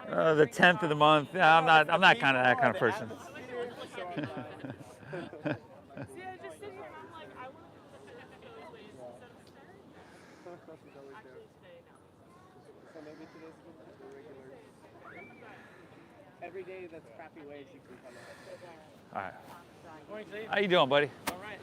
The 10th of the month. No, I'm not kind of that kind of person. Every day that's crappy waves you can come up. All right. How you doing, buddy? All right.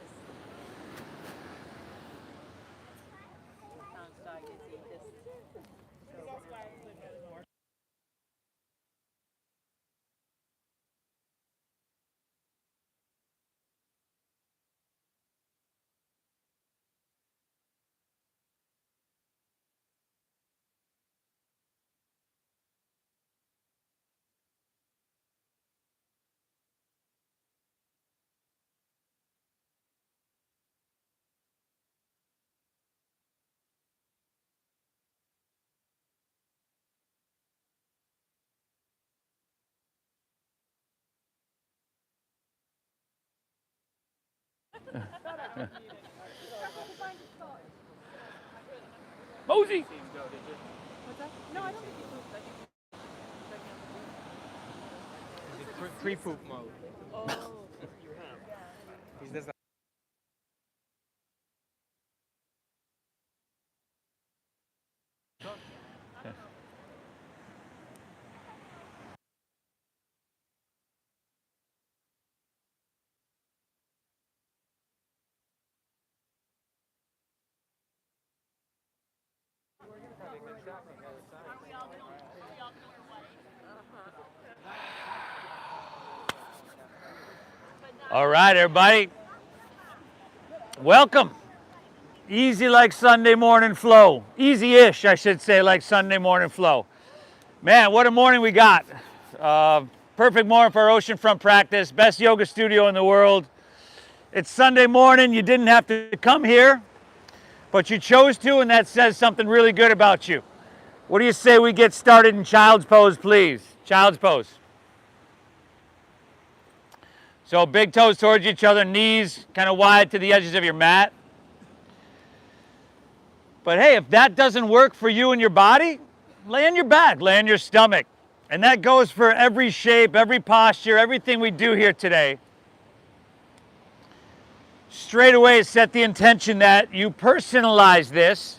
Mosey. No, I don't think he pooped. I think Pre-poop mode. Oh, you have. He does that. All right, everybody. Welcome. Easy like Sunday morning flow. Easy-ish, I should say, like Sunday morning flow. Man, what a morning we got. Perfect morning for our Oceanfront practice. Best yoga studio in the world. It's Sunday morning. You didn't have to come here, but you chose to, and that says something really good about you. What do you say we get started in child's pose, please? Child's pose. So big toes towards each other, knees kind of wide to the edges of your mat. But hey, if that doesn't work for you and your body, lay on your back, lay on your stomach. And that goes for every shape, every posture, everything we do here today. Straight away set the intention that you personalize this,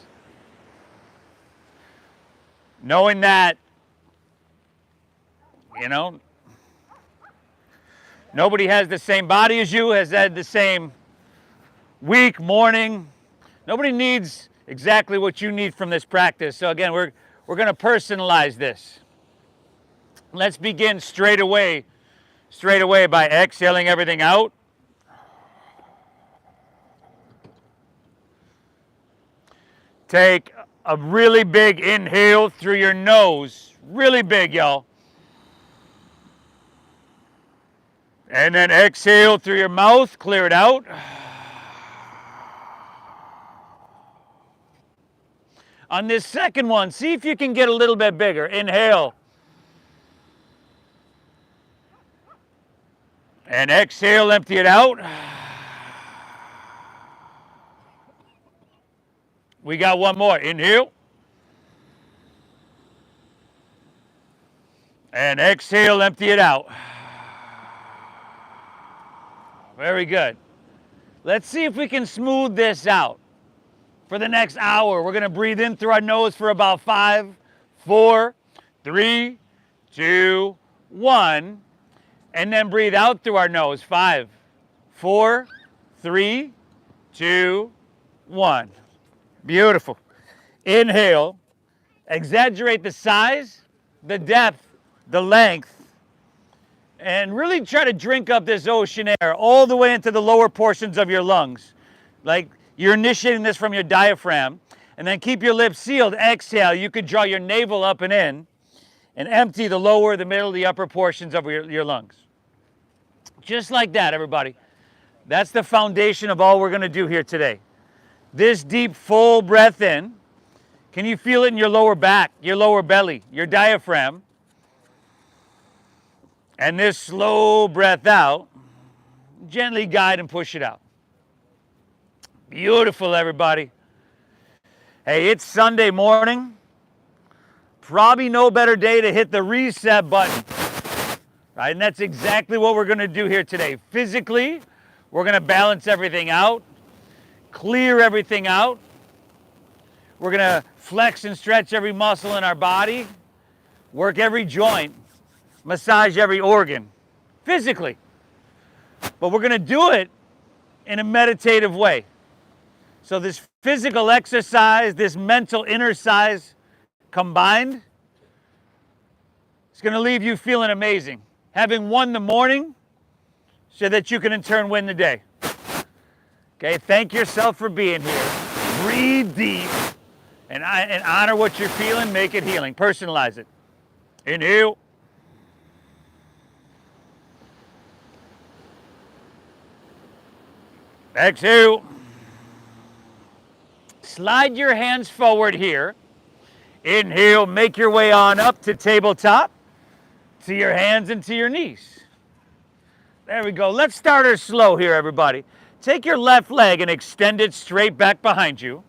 knowing that, nobody has the same body as you, has had the same week, morning. Nobody needs exactly what you need from this practice. So again, we're going to personalize this. Let's begin straight away by exhaling everything out. Take a really big inhale through your nose, really big, y'all. And then exhale through your mouth, clear it out. On this second one, see if you can get a little bit bigger. Inhale. And exhale, empty it out. We got one more. Inhale. And exhale, empty it out. Very good. Let's see if we can smooth this out. For the next hour, we're going to breathe in through our nose for about 5, 4, 3, 2, 1. And then breathe out through our nose. 5, 4, 3, 2, 1. Beautiful. Inhale. Exaggerate the size, the depth, the length, and really try to drink up this ocean air all the way into the lower portions of your lungs. Like you're initiating this from your diaphragm. And then keep your lips sealed. Exhale. You could draw your navel up and in and empty the lower, the middle, the upper portions of your lungs. Just like that, everybody. That's the foundation of all we're going to do here today. This deep, full breath in. Can you feel it in your lower back, your lower belly, your diaphragm? And this slow breath out, gently guide and push it out. Beautiful, everybody. Hey, it's Sunday morning. probably no better day to hit the reset button. Right? And that's exactly what we're going to do here today. Physically, we're going to balance everything out, clear everything out. We're going to flex and stretch every muscle in our body, work every joint, massage every organ, physically. But we're going to do it in a meditative way. So this physical exercise, this mental exercise combined, it's going to leave you feeling amazing. Having won the morning so that you can in turn win the day. Okay, thank yourself for being here. Breathe deep and honor what you're feeling, make it healing. Personalize it. Inhale. Exhale. Slide your hands forward here. Inhale, make your way on up to tabletop, to your hands and to your knees. There we go. Let's start her slow here, everybody. Take your left leg and extend it straight back behind you.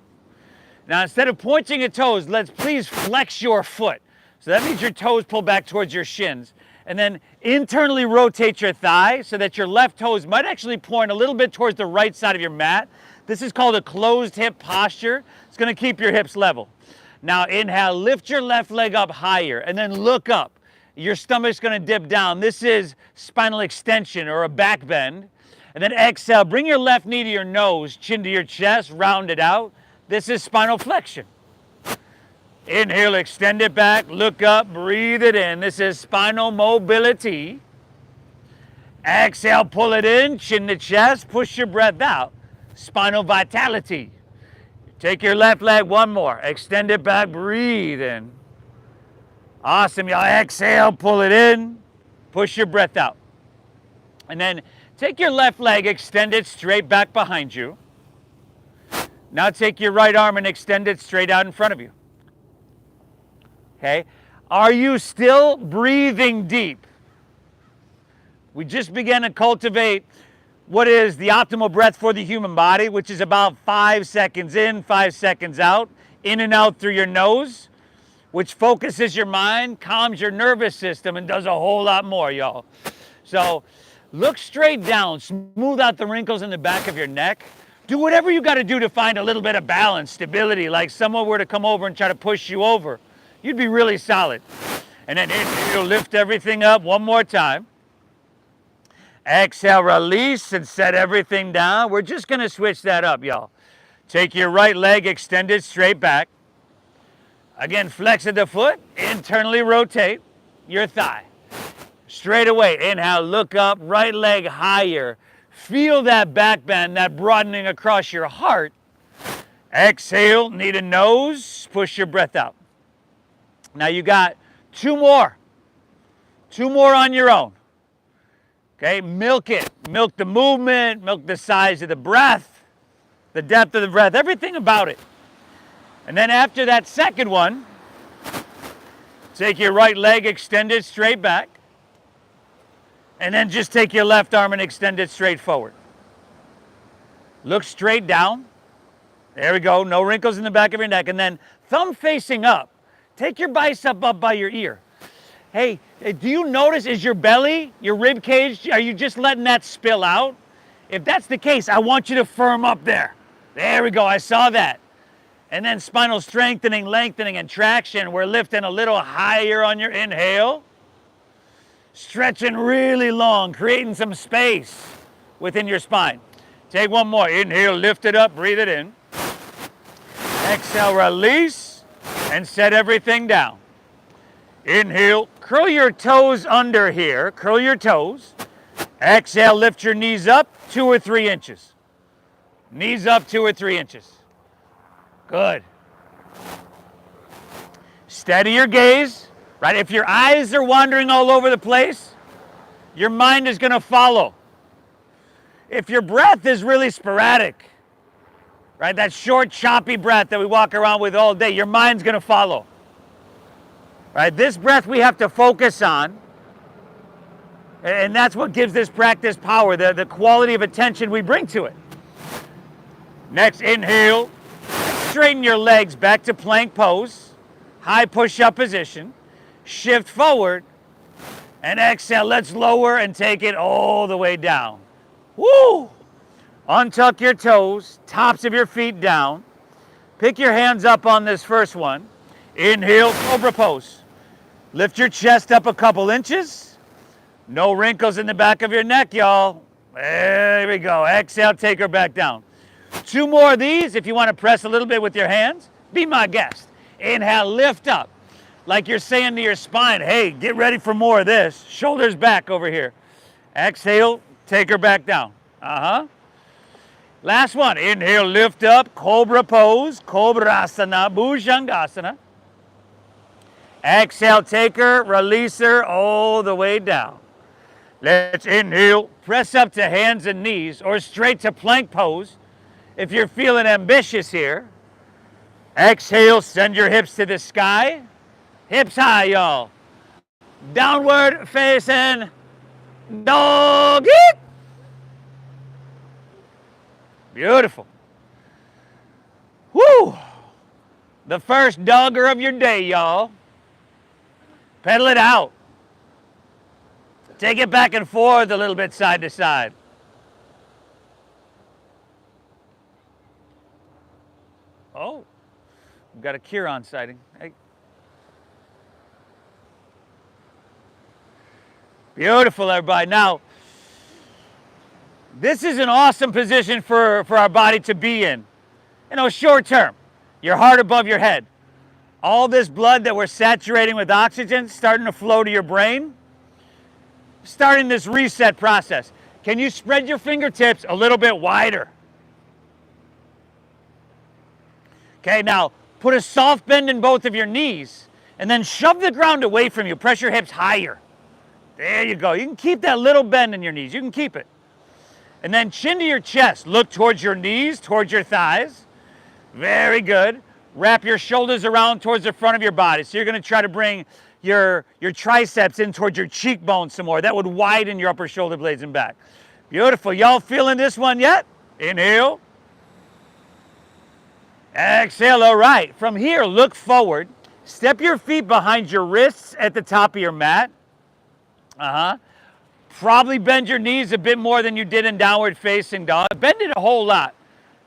Now, instead of pointing your toes, let's please flex your foot. So that means your toes pull back towards your shins. And then internally rotate your thigh so that your left toes might actually point a little bit towards the right side of your mat. This is called a closed hip posture. It's going to keep your hips level. Now, inhale, lift your left leg up higher and then look up. Your stomach's going to dip down. This is spinal extension or a back bend. And then exhale, bring your left knee to your nose, chin to your chest, round it out. This is spinal flexion. Inhale, extend it back, look up, breathe it in. This is spinal mobility. Exhale, pull it in, chin to chest, push your breath out. Spinal vitality. Take your left leg, one more. Extend it back, breathe in. Awesome, y'all. Exhale, pull it in, push your breath out. And then take your left leg, extend it straight back behind you. Now take your right arm and extend it straight out in front of you. Okay? Are you still breathing deep? We just began to cultivate what is the optimal breath for the human body, which is about 5 seconds in, 5 seconds out, in and out through your nose, which focuses your mind, calms your nervous system, and does a whole lot more, y'all. So look straight down, smooth out the wrinkles in the back of your neck. Do whatever you got to do to find a little bit of balance, stability, like someone were to come over and try to push you over. You'd be really solid. And then you'll lift everything up one more time. Exhale, release, and set everything down. We're just going to switch that up, y'all. Take your right leg, extend it straight back. Again, flex of the foot, internally rotate your thigh. Straight away, inhale, look up, right leg higher. Feel that back bend, that broadening across your heart. Exhale, knee to nose, push your breath out. Now you got two more on your own. Okay, milk it. Milk the movement, milk the size of the breath, the depth of the breath, everything about it. And then after that second one, take your right leg, extend it straight back. And then just take your left arm and extend it straight forward. Look straight down. There we go. No wrinkles in the back of your neck. And then thumb facing up. Take your bicep up by your ear. Hey, do you notice, is your belly, your rib cage, are you just letting that spill out? If that's the case, I want you to firm up there. There we go. I saw that. And then spinal strengthening, lengthening, and traction. We're lifting a little higher on your inhale. Stretching really long, creating some space within your spine. Take one more. Inhale, lift it up, breathe it in. Exhale, release, and set everything down. Inhale, curl your toes under here. Curl your toes. Exhale, lift your knees up 2 or 3 inches. Knees up 2 or 3 inches. Good. Steady your gaze. Right? If your eyes are wandering all over the place, your mind is going to follow. If your breath is really sporadic, right? That short, choppy breath that we walk around with all day, your mind's going to follow. Right? This breath we have to focus on, and that's what gives this practice power, the quality of attention we bring to it. Next, inhale. Straighten your legs back to plank pose. high push-up position, shift forward, and exhale. Let's lower and take it all the way down. Woo! Untuck your toes, tops of your feet down. Pick your hands up on this first one. Inhale, cobra pose. Lift your chest up a couple inches. No wrinkles in the back of your neck, y'all. There we go. Exhale, take her back down. 2 more of these. If you want to press a little bit with your hands, be my guest. Inhale, lift up. Like you're saying to your spine, hey, get ready for more of this. Shoulders back over here. Exhale, take her back down. Last one. Inhale, lift up, cobra pose, cobrasana, bhujangasana. Exhale, take her, release her all the way down. Let's inhale, press up to hands and knees or straight to plank pose if you're feeling ambitious here. Exhale, send your hips to the sky. Hips high, y'all. Downward facing dog. Beautiful. Woo! The first dogger of your day, y'all. Pedal it out. Take it back and forth a little bit side to side. Oh, we've got a Chiron sighting. Hey. Beautiful, everybody. Now, this is an awesome position for our body to be in. You know, short term, your heart above your head. All this blood that we're saturating with oxygen starting to flow to your brain, starting this reset process. Can you spread your fingertips a little bit wider? Okay, now put a soft bend in both of your knees and then shove the ground away from you. Press your hips higher. There you go. You can keep that little bend in your knees. You can keep it. And then chin to your chest. Look towards your knees, towards your thighs. Very good. Wrap your shoulders around towards the front of your body. So you're going to try to bring your triceps in towards your cheekbones some more. That would widen your upper shoulder blades and back. Beautiful. Y'all feeling this one yet? Inhale. Exhale. All right. From here, look forward. Step your feet behind your wrists at the top of your mat. Probably bend your knees a bit more than you did in downward facing dog. Bend it a whole lot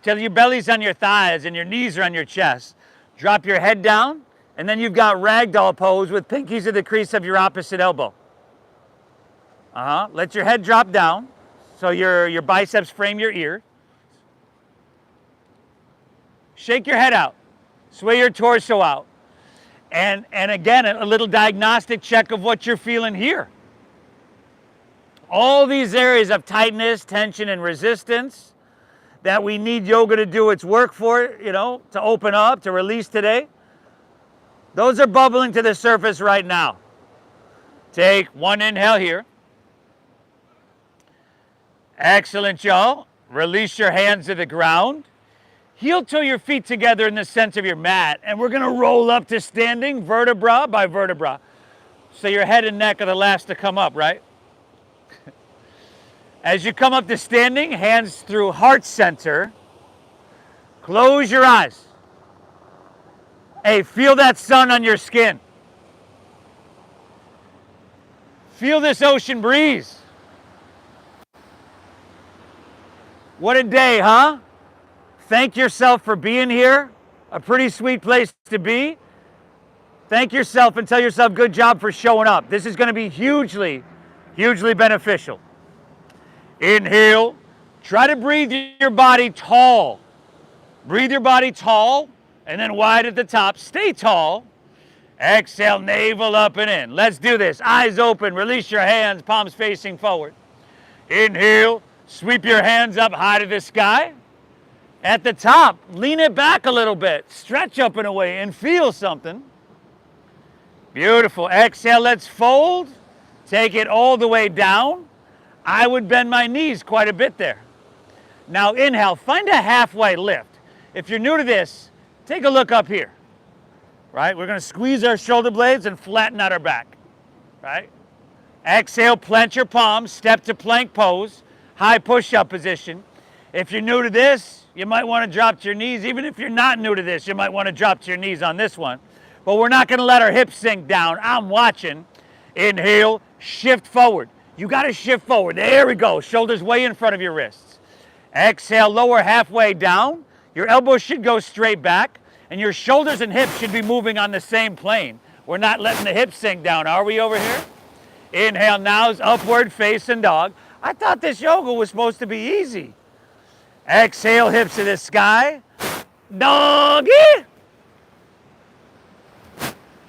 till your belly's on your thighs and your knees are on your chest. Drop your head down, and then you've got ragdoll pose with pinkies at the crease of your opposite elbow. Let your head drop down so your biceps frame your ear. Shake your head out. Sway your torso out. And again, a little diagnostic check of what you're feeling here. All these areas of tightness, tension, and resistance that we need yoga to do its work for, you know, to open up, to release today, those are bubbling to the surface right now. Take one inhale here. Excellent, y'all. Release your hands to the ground. Heel toe your feet together in the center of your mat, and we're going to roll up to standing vertebra by vertebra. So your head and neck are the last to come up, right? As you come up to standing, hands through heart center. Close your eyes. Hey, feel that sun on your skin. Feel this ocean breeze. What a day, huh? Thank yourself for being here. A pretty sweet place to be. Thank yourself and tell yourself good job for showing up. This is going to be hugely, hugely beneficial. Inhale. Try to breathe your body tall. Breathe your body tall and then wide at the top. Stay tall. Exhale, navel up and in. Let's do this. Eyes open. Release your hands, palms facing forward. Inhale. Sweep your hands up high to the sky. At the top, lean it back a little bit. Stretch up and away and feel something. Beautiful. Exhale, let's fold. Take it all the way down. I would bend my knees quite a bit there. Now inhale, find a halfway lift. If you're new to this, take a look up here. Right? We're going to squeeze our shoulder blades and flatten out our back. Right? Exhale, plant your palms, step to plank pose, high push-up position. If you're new to this, you might want to drop to your knees. Even if you're not new to this, you might want to drop to your knees on this one. but we're not gonna let our hips sink down. I'm watching. Inhale, shift forward. You gotta shift forward. There we go. Shoulders way in front of your wrists. Exhale, lower halfway down. Your elbows should go straight back, and your shoulders and hips should be moving on the same plane. We're not letting the hips sink down, are we over here? Inhale, now is upward facing dog. I thought this yoga was supposed to be easy. Exhale, hips to the sky. Doggy.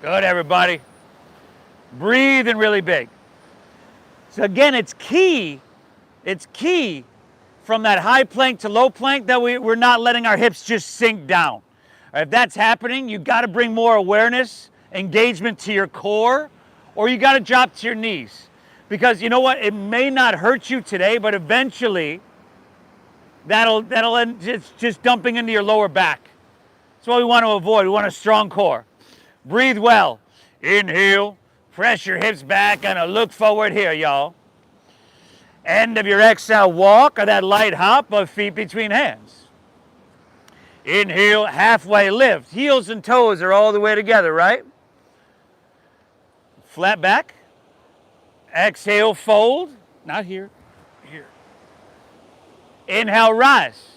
Good, everybody. Breathing really big. So again, it's key from that high plank to low plank that we're not letting our hips just sink down. If that's happening, you got to bring more awareness, engagement to your core, or you got to drop to your knees. Because you know what? It may not hurt you today, but eventually that'll end just dumping into your lower back. That's what we want to avoid. We want a strong core. Breathe well. Inhale. Press your hips back and look forward here, y'all. End of your exhale, walk or that light hop of feet between hands. Inhale, halfway lift. Heels and toes are all the way together, right? Flat back. Exhale, fold. Not here, here. Inhale, rise.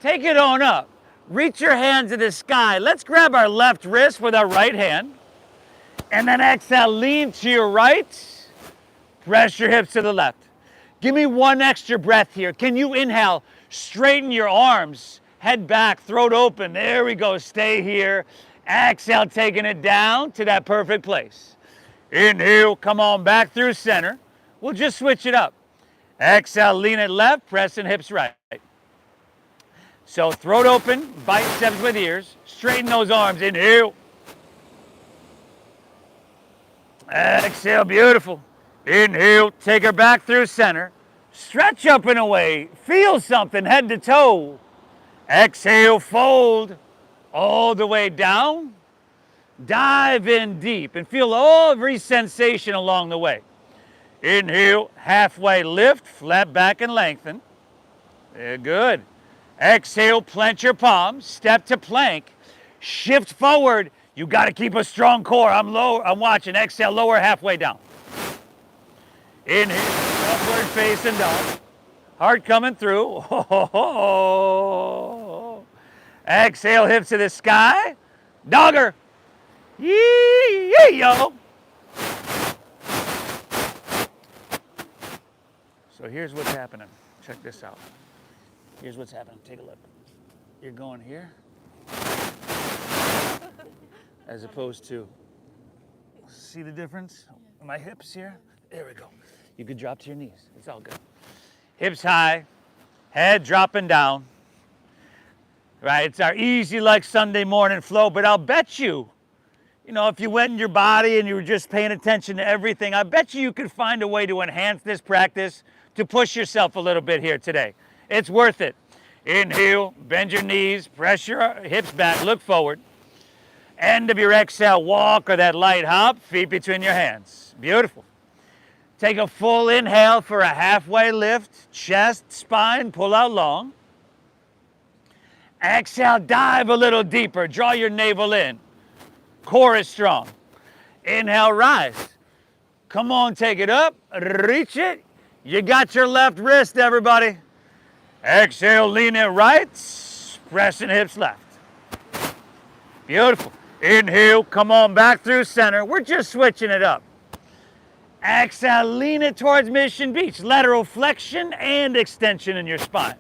Take it on up. Reach your hands to the sky. Let's grab our left wrist with our right hand. And then exhale, lean to your right. Press your hips to the left. Give me one extra breath here. Can you inhale, straighten your arms, head back, throat open. There we go, stay here. Exhale, taking it down to that perfect place. Inhale, come on back through center. We'll just switch it up. Exhale, lean it left, pressing hips right. So throat open, biceps with ears. Straighten those arms, inhale. Exhale, beautiful. Inhale, take her back through center. Stretch up and away. Feel something head to toe. Exhale, fold all the way down. Dive in deep and feel every sensation along the way. Inhale, halfway lift, flat back and lengthen. Good. Exhale, plant your palms, step to plank. Shift forward. You got to keep a strong core. I'm watching. Exhale, lower halfway down. Inhale, upward facing dog. Heart coming through. Exhale, hips to the sky. Dogger. Yee, yo. So here's what's happening. Check this out. Here's what's happening. Take a look. You're going here. As opposed to, see the difference? My hips here. There we go. You could drop to your knees. It's all good. Hips high, head dropping down. Right, it's our easy like Sunday morning flow, but I'll bet you, if you went in your body and you were just paying attention to everything, I bet you could find a way to enhance this practice, to push yourself a little bit here today. It's worth it. Inhale, bend your knees, press your hips back, look forward. End of your exhale, walk or that light hop, feet between your hands. Beautiful. Take a full inhale for a halfway lift, chest, spine, pull out long. Exhale, dive a little deeper, draw your navel in. Core is strong. Inhale, rise. Come on, take it up, reach it. You got your left wrist, everybody. Exhale, lean it right, pressing hips left. Beautiful. Inhale, come on back through center. We're just switching it up. Exhale, lean it towards Mission Beach. Lateral flexion and extension in your spine.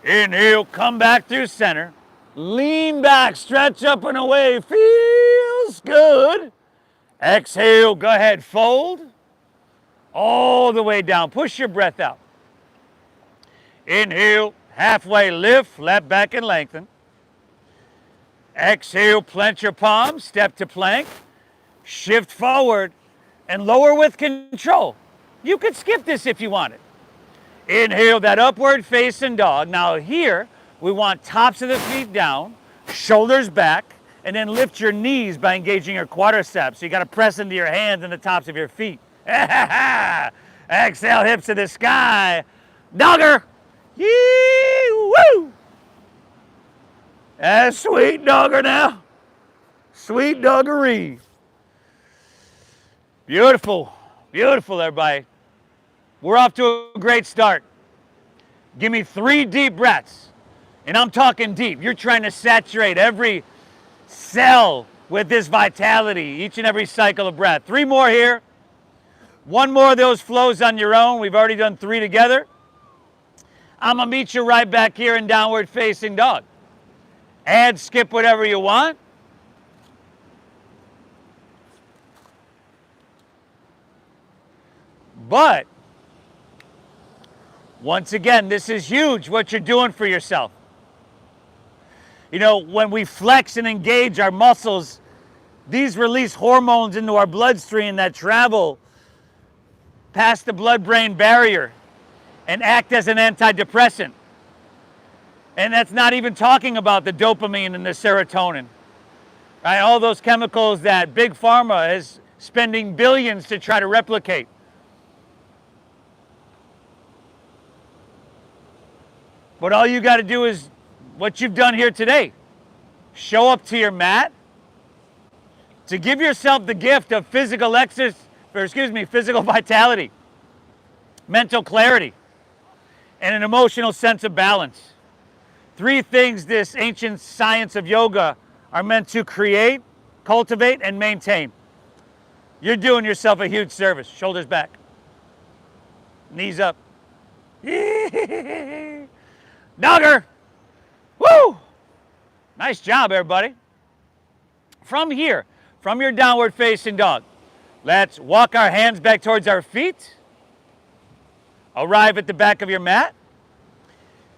Inhale, come back through center. Lean back, stretch up and away. Feels good. Exhale, go ahead, fold. All the way down. Push your breath out. Inhale, halfway lift, flat back and lengthen. Exhale, plant your palms, step to plank. Shift forward and lower with control. You could skip this if you wanted. Inhale, that upward facing dog. Now here, we want tops of the feet down, shoulders back, and then lift your knees by engaging your quadriceps. So you got to press into your hands and the tops of your feet. Exhale, hips to the sky. Dogger. Yee-woo. That's sweet, dogger now. Sweet doggery. Beautiful. Beautiful, everybody. We're off to a great start. Give me 3 deep breaths. And I'm talking deep. You're trying to saturate every cell with this vitality, each and every cycle of breath. 3 more here. 1 more of those flows on your own. We've already done 3 together. I'm going to meet you right back here in downward facing dog. Add, skip whatever you want. But, once again, this is huge what you're doing for yourself. You know, when we flex and engage our muscles, these release hormones into our bloodstream that travel past the blood-brain barrier and act as an antidepressant. And that's not even talking about the dopamine and the serotonin, right? All those chemicals that Big Pharma is spending billions to try to replicate. But all you got to do is what you've done here today. Show up to your mat to give yourself the gift of physical vitality, mental clarity, and an emotional sense of balance. 3 things this ancient science of yoga are meant to create, cultivate, and maintain. You're doing yourself a huge service. Shoulders back. Knees up. Dogger! Woo! Nice job, everybody. From here, from your downward facing dog, let's walk our hands back towards our feet. Arrive at the back of your mat.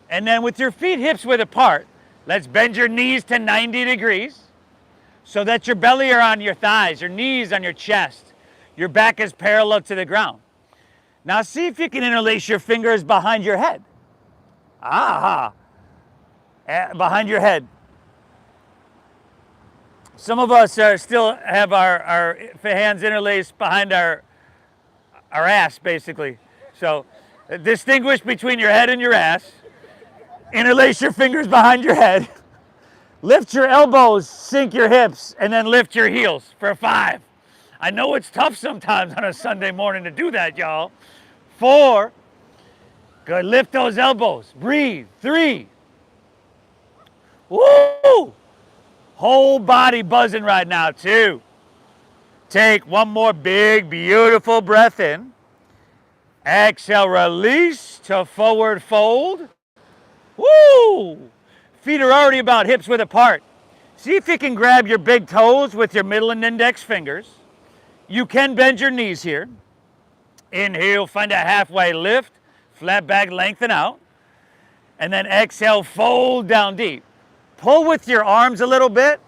And then with your feet hips width apart, let's bend your knees to 90 degrees so that your belly are on your thighs, your knees on your chest. Your back is parallel to the ground. Now see if you can interlace your fingers behind your head. Aha! Behind your head. Some of us still have our hands interlaced behind our ass, basically. So distinguish between your head and your ass. Interlace your fingers behind your head. Lift your elbows, sink your hips, and then lift your heels for 5. I know it's tough sometimes on a Sunday morning to do that, y'all. 4. Good, lift those elbows. Breathe. 3. Woo! Whole body buzzing right now. 2. Take 1 more big, beautiful breath in. Exhale, release to forward fold. Woo! Feet are already about hips width apart. See if you can grab your big toes with your middle and index fingers. You can bend your knees here. Inhale, find a halfway lift. Flat back, lengthen out. And then exhale, fold down deep. Pull with your arms a little bit.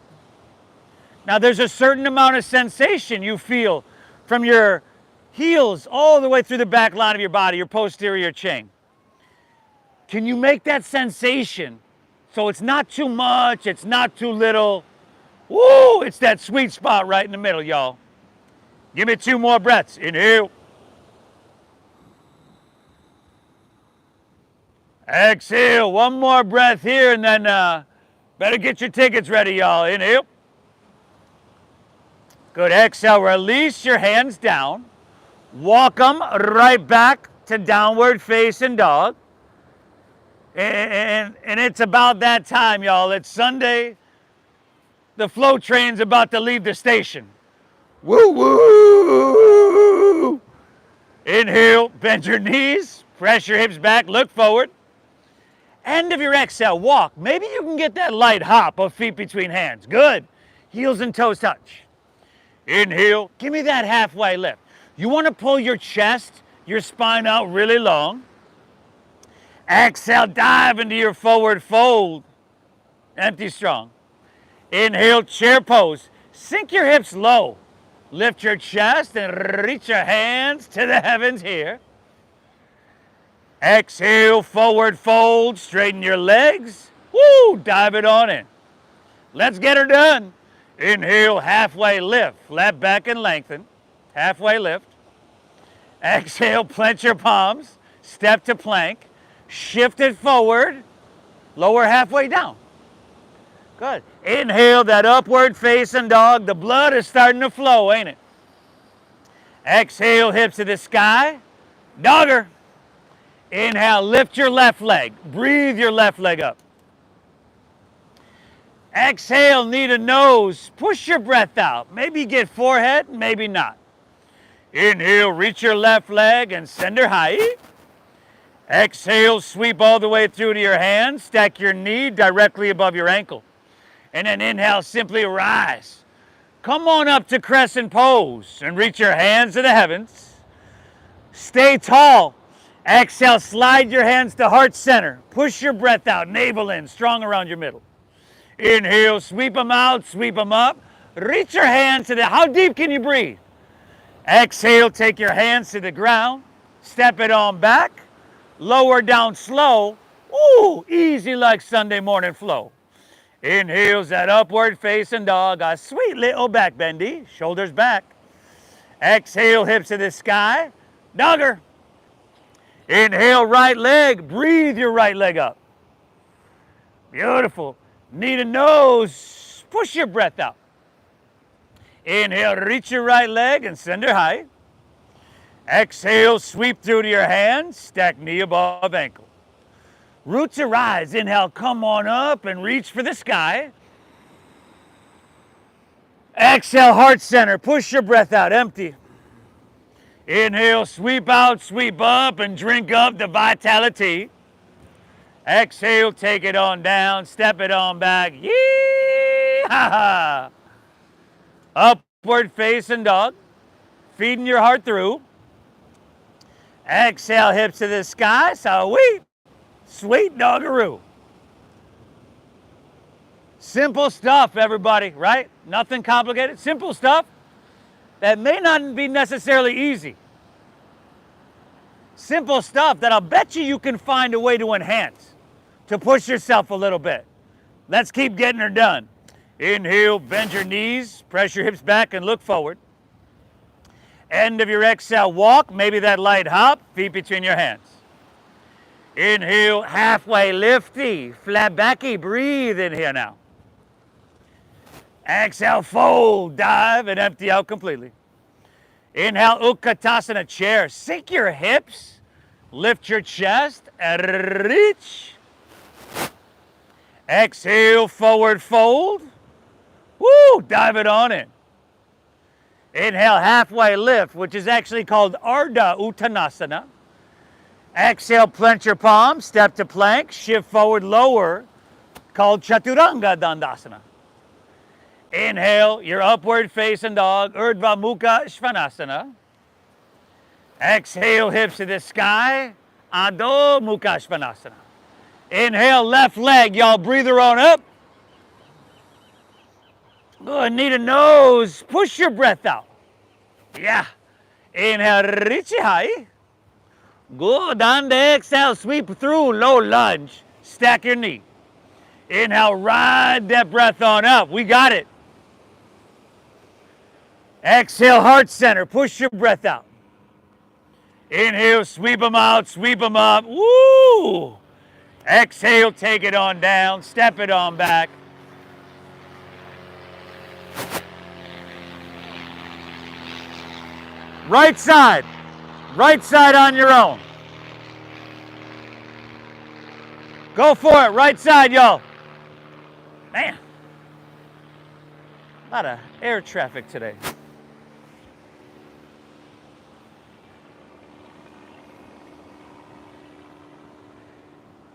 Now there's a certain amount of sensation you feel from your heels all the way through the back line of your body, your posterior chain. Can you make that sensation so it's not too much, it's not too little? Woo! It's that sweet spot right in the middle, y'all. Give me 2 more breaths. Inhale. Exhale. 1 more breath here, and then better get your tickets ready, y'all. Inhale. Good. Exhale. Release your hands down. Walk them right back to downward facing dog. And it's about that time, y'all. It's Sunday. The flow train's about to leave the station. Woo woo! Inhale. Bend your knees. Press your hips back. Look forward. End of your exhale, walk. Maybe you can get that light hop of feet between hands. Good. Heels and toes touch. Inhale. Give me that halfway lift. You want to pull your chest, your spine out really long. Exhale, dive into your forward fold. Empty strong. Inhale, chair pose. Sink your hips low. Lift your chest and reach your hands to the heavens here. Exhale, forward fold, straighten your legs. Woo, dive it on in. Let's get her done. Inhale, halfway lift, flat back and lengthen. Halfway lift. Exhale, clench your palms, step to plank, shift it forward, lower halfway down. Good. Inhale that upward facing dog. The blood is starting to flow, ain't it? Exhale, hips to the sky. Dogger. Inhale, lift your left leg. Breathe your left leg up. Exhale, knee to nose. Push your breath out. Maybe get forehead, maybe not. Inhale, reach your left leg and send her high. Exhale, sweep all the way through to your hands. Stack your knee directly above your ankle. And then inhale, simply rise. Come on up to crescent pose and reach your hands to the heavens. Stay tall. Exhale, slide your hands to heart center. Push your breath out, navel in, strong around your middle. Inhale, sweep them out, sweep them up. Reach your hands to the, how deep can you breathe? Exhale, take your hands to the ground. Step it on back. Lower down slow. Ooh, easy like Sunday morning flow. Inhales that upward facing dog. A sweet little back bendy. Shoulders back. Exhale, hips to the sky. Dogger. Inhale, right leg. Breathe your right leg up. Beautiful. Knee to nose. Push your breath out. Inhale, reach your right leg and send her high. Exhale, sweep through to your hands. Stack knee above ankle. Root to rise. Inhale, come on up and reach for the sky. Exhale, heart center. Push your breath out. Empty. Inhale, sweep out, sweep up, and drink up the vitality. Exhale, take it on down. Step it on back. Yee-ha-ha. Upward facing dog. Feeding your heart through. Exhale, hips to the sky. Sweet. Sweet doggeroo. Simple stuff, everybody, right? Nothing complicated. Simple stuff that may not be necessarily easy. Simple stuff that I'll bet you can find a way to enhance, to push yourself a little bit. Let's keep getting her done. Inhale, bend your knees, press your hips back and look forward. End of your exhale, walk, maybe that light hop, feet between your hands. Inhale, halfway lifty, flat backy, breathe in here now. Exhale, fold, dive, and empty out completely. Inhale, Utkatasana chair. Sink your hips, lift your chest, and reach. Exhale, forward fold. Woo, dive it on in. Inhale, halfway lift, which is actually called Ardha Uttanasana. Exhale, plant your palms, step to plank, shift forward, lower, called Chaturanga Dandasana. Inhale, your upward facing dog, Urdhva Mukha Svanasana. Exhale, hips to the sky, Adho Mukha Svanasana. Inhale, left leg, y'all breathe her on up. Good, knee to nose, push your breath out. Yeah. Inhale, reach it high. Good, on the exhale, sweep through, low lunge. Stack your knee. Inhale, ride that breath on up. We got it. Exhale, heart center, push your breath out. Inhale, sweep them out, sweep them up. Woo! Exhale, take it on down, step it on back. Right side on your own. Go for it, right side, y'all. Man, a lot of air traffic today.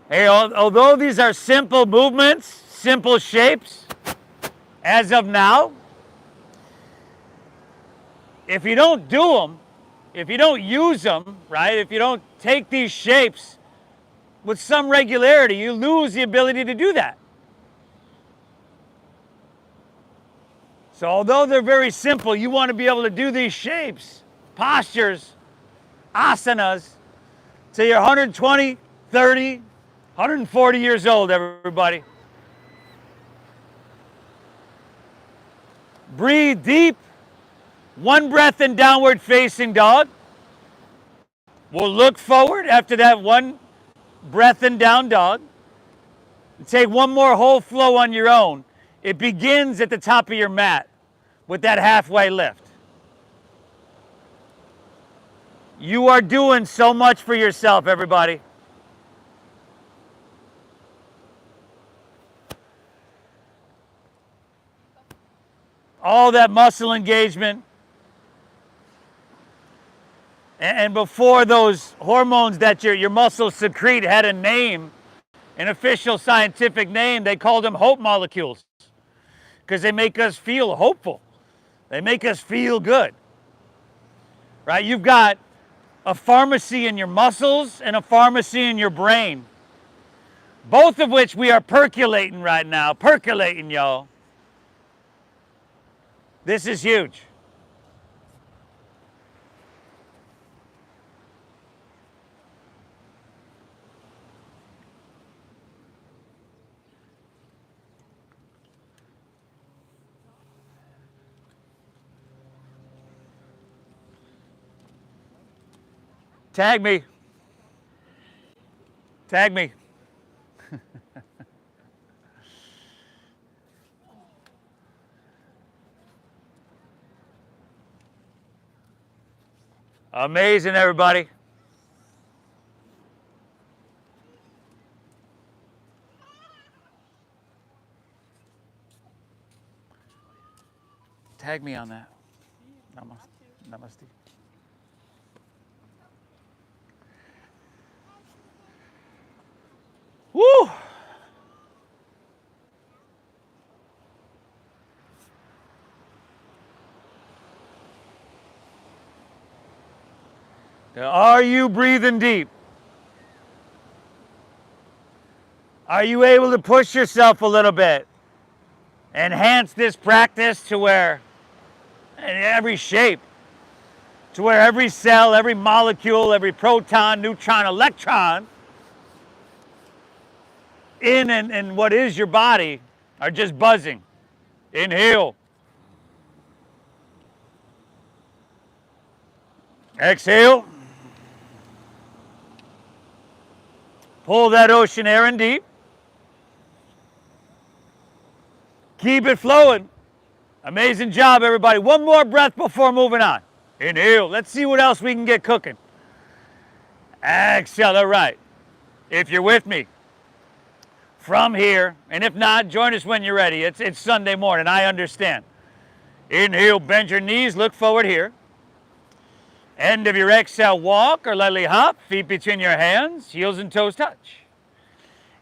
Hey, although these are simple movements, simple shapes, as of now, if you don't do them, if you don't use them, right, if you don't take these shapes with some regularity, you lose the ability to do that. So although they're very simple, you want to be able to do these shapes, postures, asanas, till you're 120, 30, 140 years old, everybody. Breathe deep. One breath in downward facing dog. We'll look forward after that one breath in down dog. Take one more whole flow on your own. It begins at the top of your mat with that halfway lift. You are doing so much for yourself, everybody. All that muscle engagement. And before those hormones that your muscles secrete had a name, an official scientific name, they called them hope molecules because they make us feel hopeful. They make us feel good, right? You've got a pharmacy in your muscles and a pharmacy in your brain, both of which we are percolating right now. Percolating, y'all. This is huge. Tag me. Tag me. Amazing, everybody. Tag me on that. Namaste. Woo! Are you breathing deep? Are you able to push yourself a little bit? Enhance this practice to where, in every shape, to where every cell, every molecule, every proton, neutron, electron, in and what is your body are just buzzing. Inhale. Exhale. Pull that ocean air in deep. Keep it flowing. Amazing job, everybody. One more breath before moving on. Inhale. Let's see what else we can get cooking. Exhale. All right. If you're with me, from here, and if not, join us when you're ready. It's Sunday morning. I understand. Inhale. Bend your knees. Look forward here. End of your exhale, walk or lightly hop, feet between your hands, heels and toes touch.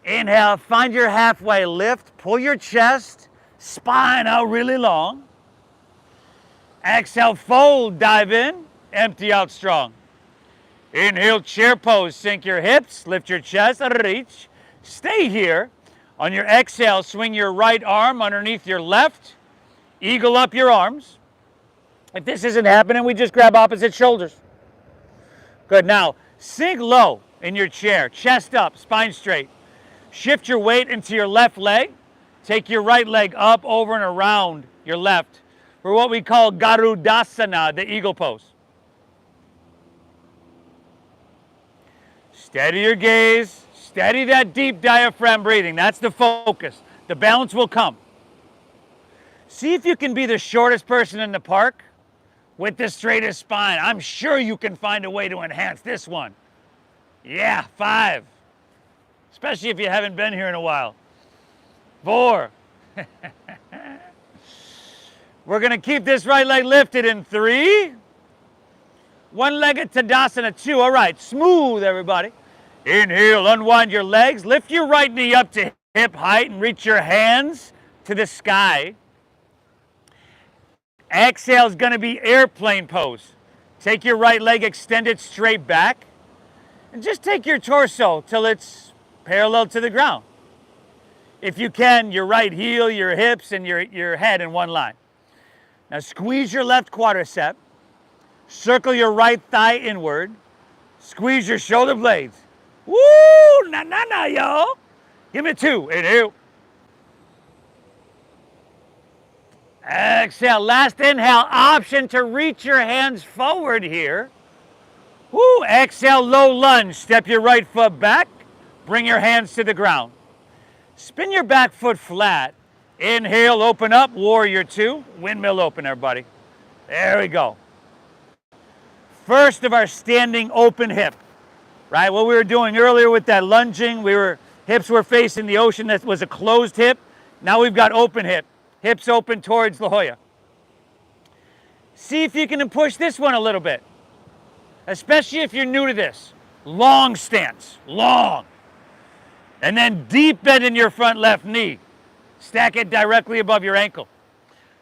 Inhale, find your halfway lift, pull your chest, spine out really long. Exhale, fold, dive in, empty out strong. Inhale, chair pose, sink your hips, lift your chest, reach. Stay here. On your exhale, swing your right arm underneath your left, eagle up your arms. If this isn't happening, we just grab opposite shoulders. Good. Now, sink low in your chair, chest up, spine straight. Shift your weight into your left leg. Take your right leg up, over, and around your left for what we call Garudasana, the eagle pose. Steady your gaze. Steady that deep diaphragm breathing. That's the focus. The balance will come. See if you can be the shortest person in the park with the straightest spine. I'm sure you can find a way to enhance this one. Yeah, 5. Especially if you haven't been here in a while. 4. We're gonna keep this right leg lifted in 3. One-legged Tadasana 2. All right, smooth, everybody. Inhale, unwind your legs. Lift your right knee up to hip height and reach your hands to the sky. Exhale is going to be airplane pose. Take your right leg, extend it straight back, and just take your torso till it's parallel to the ground. If you can, your right heel, your hips, and your head in one line. Now squeeze your left quadricep, circle your right thigh inward, squeeze your shoulder blades. Woo! Na, y'all. Give me 2. Inhale. Exhale. Last inhale. Option to reach your hands forward here. Woo! Exhale, low lunge. Step your right foot back. Bring your hands to the ground. Spin your back foot flat Inhale, open up, warrior two. Windmill open, everybody. There we go. First of our standing open hip, right? What we were doing earlier with that lunging, hips were facing the ocean. That was a closed hip. Now we've got open hip. Hips open towards La Jolla. See if you can push this one a little bit, especially if you're new to this. Long stance, long. And then deep bend in your front left knee. Stack it directly above your ankle.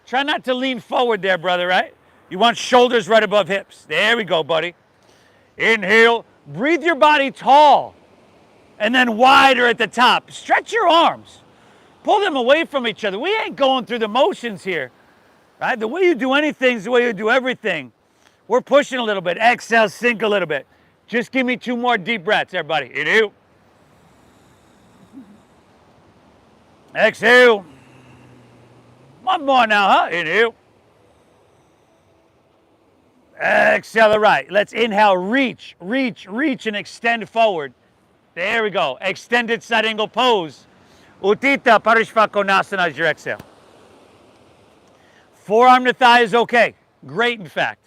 Try not to lean forward there, brother, right? You want shoulders right above hips. There we go, buddy. Inhale, breathe your body tall and then wider at the top. Stretch your arms. Pull them away from each other. We ain't going through the motions here, right? The way you do anything is the way you do everything. We're pushing a little bit. Exhale, sink a little bit. Just give me 2 more deep breaths, everybody. Inhale. Exhale. One more now, huh? Inhale. Exhale the right. Let's inhale, reach, reach, reach, and extend forward. There we go. Extended side angle pose. Utthita Parishvakonasana is your exhale. Forearm to thigh is okay. Great, in fact.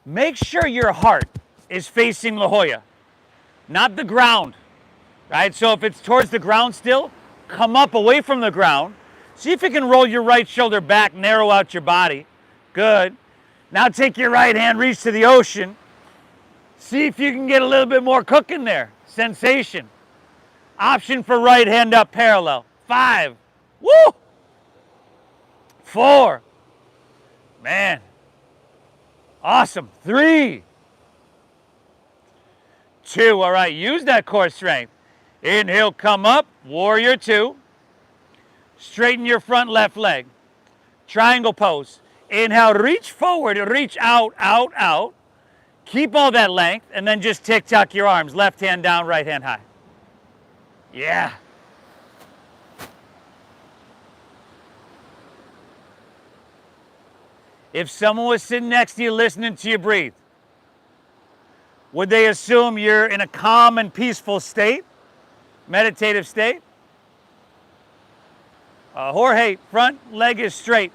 Make sure your heart is facing La Jolla, not the ground, right? So if it's towards the ground still, come up away from the ground. See if you can roll your right shoulder back, narrow out your body. Good. Now take your right hand, reach to the ocean. See if you can get a little bit more cooking there. Sensation. Option for right hand up parallel. 5. Woo! 4. Man. Awesome. 3. 2. All right, use that core strength. Inhale, come up, warrior 2. Straighten your front left leg. Triangle pose. Inhale, reach forward, reach out, out, out. Keep all that length, and then just tick-tock your arms. Left hand down, right hand high. Yeah. If someone was sitting next to you listening to you breathe, would they assume you're in a calm and peaceful state? Meditative state? Jorge, front leg is straight.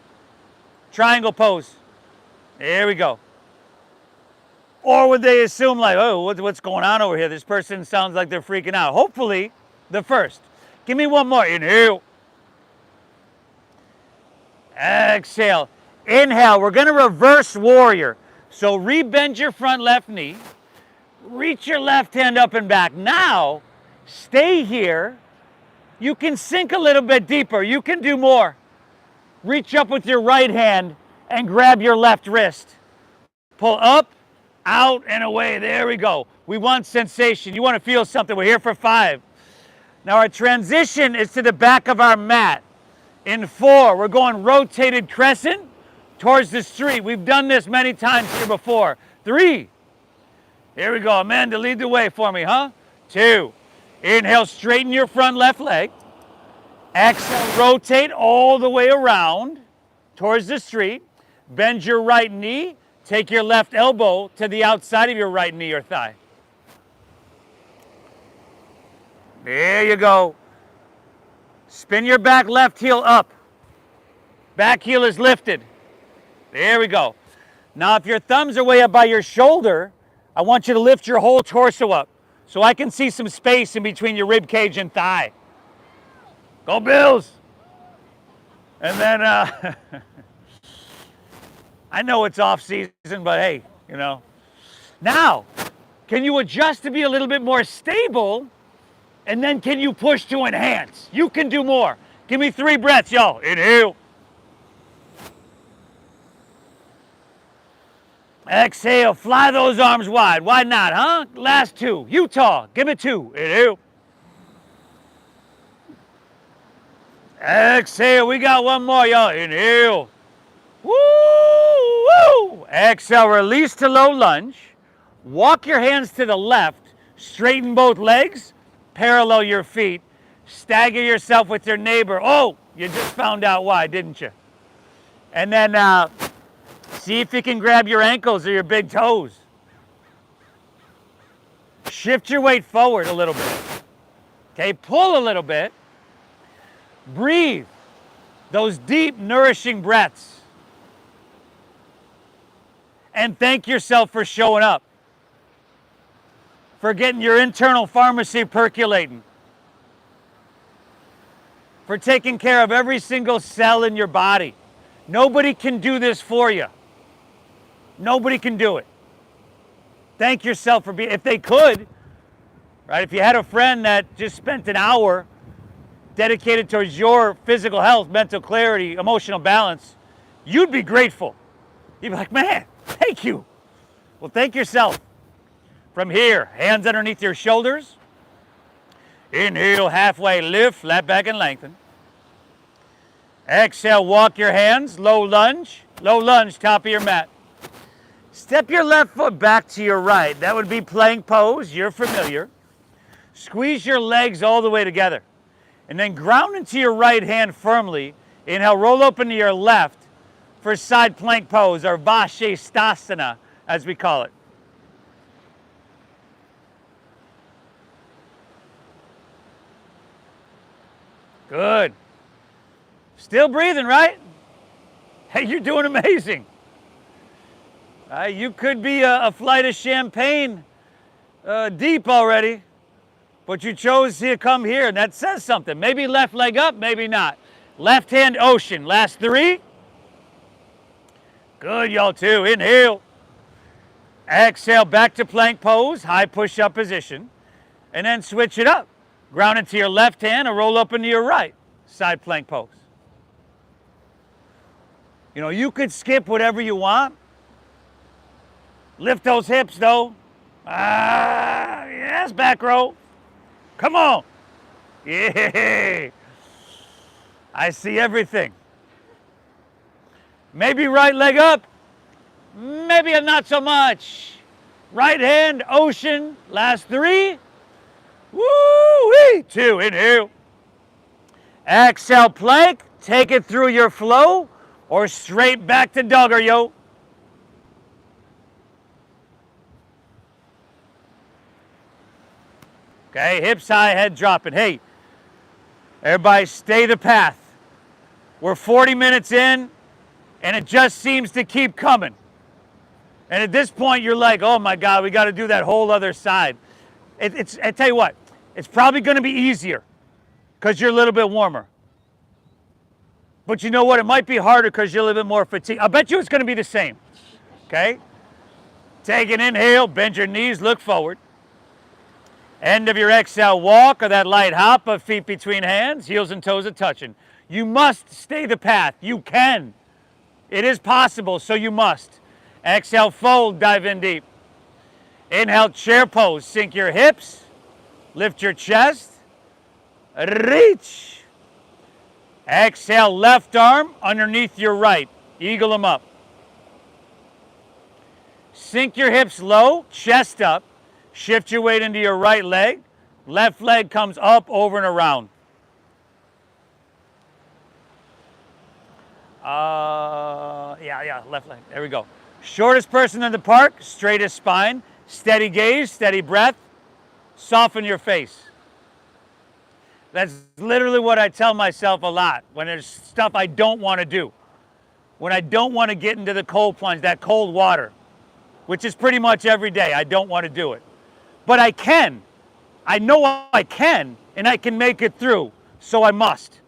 Triangle pose. There we go. Or would they assume like, oh, what's going on over here? This person sounds like they're freaking out. Hopefully, the first. Give me one more. Inhale. Exhale. Inhale. We're going to reverse warrior. So rebend your front left knee. Reach your left hand up and back. Now, stay here. You can sink a little bit deeper. You can do more. Reach up with your right hand and grab your left wrist. Pull up, out, and away. There we go. We want sensation. You want to feel something. We're here for 5. Now our transition is to the back of our mat. In 4, we're going rotated crescent towards the street. We've done this many times here before. 3. Here we go. Amanda, lead the way for me, huh? 2. Inhale, straighten your front left leg. Exhale, rotate all the way around towards the street. Bend your right knee. Take your left elbow to the outside of your right knee or thigh. There you go. Spin your back left heel up. Back heel is lifted. There we go. Now, if your thumbs are way up by your shoulder, I want you to lift your whole torso up so I can see some space in between your rib cage and thigh. Go Bills! And then, I know it's off season, but hey, you know. Now, can you adjust to be a little bit more stable? And then can you push to enhance? You can do more. Give me 3 breaths, y'all. Inhale. Exhale, fly those arms wide. Why not, huh? Last 2. Utah, give me 2. Inhale. Exhale, we got one more, y'all. Inhale. Woo, woo. Exhale, release to low lunge. Walk your hands to the left. Straighten both legs. Parallel your feet. Stagger yourself with your neighbor. Oh, you just found out why, didn't you? And then see if you can grab your ankles or your big toes. Shift your weight forward a little bit. Okay, pull a little bit. Breathe. those deep, nourishing breaths. And thank yourself for showing up, for getting your internal pharmacy percolating, for taking care of every single cell in your body. Nobody can do this for you. Nobody can do it. Thank yourself for being, if they could, right? If you had a friend that just spent an hour dedicated towards your physical health, mental clarity, emotional balance, you'd be grateful. You'd be like, man, thank you. Well, thank yourself. From here, hands underneath your shoulders. Inhale, halfway lift, flat back and lengthen. Exhale, walk your hands, low lunge, top of your mat. Step your left foot back to your right. That would be plank pose, you're familiar. Squeeze your legs all the way together. And then ground into your right hand firmly. Inhale, roll up into your left for side plank pose, or Vashisthasana, as we call it. Good. Still breathing, right? Hey, you're doing amazing. You could be a flight of champagne deep already, but you chose to come here, and that says something. Maybe left leg up, maybe not. Left hand ocean. Last 3. Good, y'all, 2. Inhale. Exhale, back to plank pose, high push-up position, and then switch it up. Ground into your left hand and roll up into your right, side plank pose. You know, you could skip whatever you want. Lift those hips, though. Yes, back row. Come on. Yeah. I see everything. Maybe right leg up. Maybe not so much. Right hand, ocean. Last 3. Woo-wee. 2, inhale. Exhale, plank. Take it through your flow or straight back to dogger, yo. Okay, hips high, head dropping. Hey, everybody stay the path. We're 40 minutes in, and it just seems to keep coming. And at this point, you're like, oh my God, we got to do that whole other side. I tell you what, it's probably going to be easier because you're a little bit warmer. But you know what? It might be harder because you're a little bit more fatigued. I bet you it's going to be the same. Okay? Take an inhale, bend your knees, look forward. End of your exhale, walk, or that light hop of feet between hands, heels and toes are touching. You must stay the path. You can. It is possible, so you must. Exhale, fold, dive in deep. Inhale, chair pose. Sink your hips, lift your chest, reach. Exhale, left arm underneath your right. Eagle them up. Sink your hips low, chest up. Shift your weight into your right leg. Left leg comes up, over, and around. Left leg. There we go. Shortest person in the park, straightest spine. Steady gaze, steady breath. Soften your face. That's literally what I tell myself a lot when there's stuff I don't want to do. When I don't want to get into the cold plunge, that cold water, which is pretty much every day. I don't want to do it. But I can. I know I can, and I can make it through, so I must.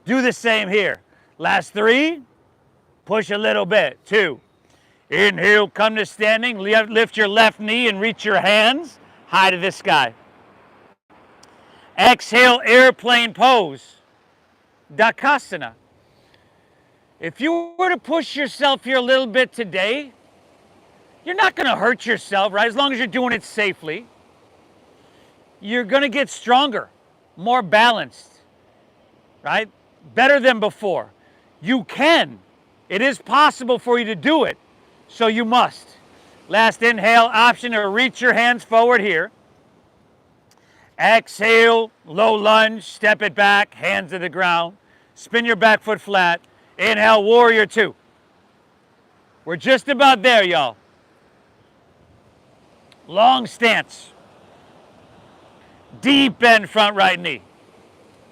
Do the same here. Last 3, push a little bit. 2, inhale, come to standing, lift your left knee and reach your hands high to the sky. Exhale, airplane pose, Dakasana. If you were to push yourself here a little bit today, you're not going to hurt yourself, right? As long as you're doing it safely. You're going to get stronger, more balanced, right? Better than before. You can. It is possible for you to do it, so you must. Last inhale, option to reach your hands forward here. Exhale, low lunge, step it back, hands to the ground. Spin your back foot flat. Inhale, warrior 2. We're just about there, y'all. Long stance. Deep bend front right knee.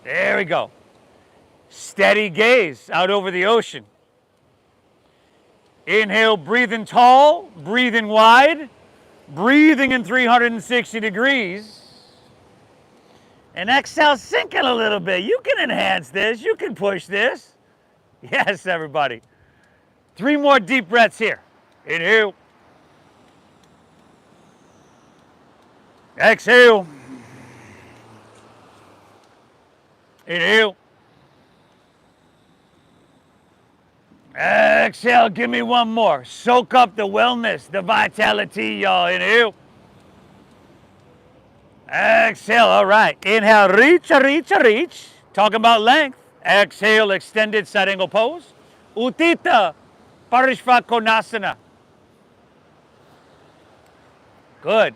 There we go. Steady gaze out over the ocean. Inhale, breathing tall, breathing wide, breathing in 360 degrees. And exhale, sink it a little bit. You can enhance this. You can push this. Yes, everybody. 3 more deep breaths here. Inhale. Exhale. Inhale. Exhale, give me one more. Soak up the wellness, the vitality, y'all. Inhale. Exhale, all right. Inhale, reach, reach, reach. Talking about length. Exhale, extended side angle pose. Utthita Parishvakonasana. Good.